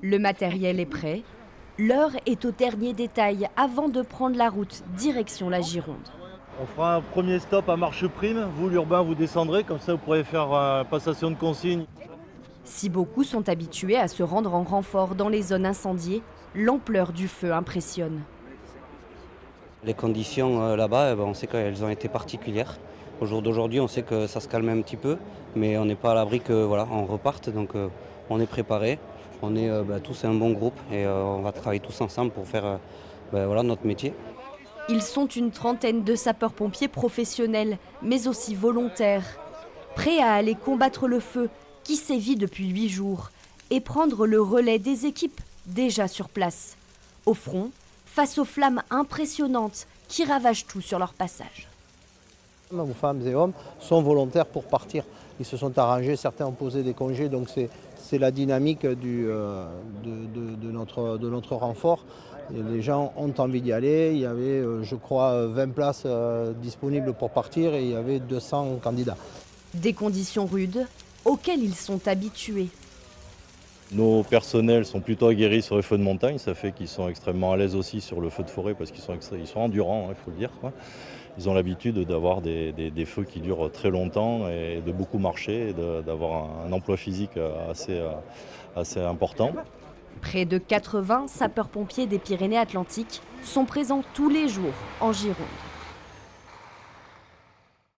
Le matériel est prêt. L'heure est au dernier détail avant de prendre la route direction la Gironde. On fera un premier stop à Marcheprime. Vous, l'urbain, vous descendrez. Comme ça, vous pourrez faire passation de consignes. Si beaucoup sont habitués à se rendre en renfort dans les zones incendiées, l'ampleur du feu impressionne. Les conditions là-bas, on sait qu'elles ont été particulières. Au jour d'aujourd'hui, on sait que ça se calme un petit peu, mais on n'est pas à l'abri que on reparte. Donc on est préparé. On est tous un bon groupe et on va travailler tous ensemble pour faire notre métier. Ils sont une trentaine de sapeurs-pompiers professionnels, mais aussi volontaires, prêts à aller combattre le feu qui sévit depuis 8 jours et prendre le relais des équipes déjà sur place. Au front, face aux flammes impressionnantes qui ravagent tout sur leur passage. Nos femmes et hommes sont volontaires pour partir. Ils se sont arrangés, certains ont posé des congés, donc c'est la dynamique de notre renfort. Et les gens ont envie d'y aller. Il y avait, je crois, 20 places disponibles pour partir et il y avait 200 candidats. Des conditions rudes auxquelles ils sont habitués. Nos personnels sont plutôt aguerris sur les feux de montagne. Ça fait qu'ils sont extrêmement à l'aise aussi sur le feu de forêt parce qu'ils sont endurants, il faut le dire, quoi. Ils ont l'habitude d'avoir des feux qui durent très longtemps et de beaucoup marcher, et d'avoir un emploi physique assez important. Près de 80 sapeurs-pompiers des Pyrénées-Atlantiques sont présents tous les jours en Gironde.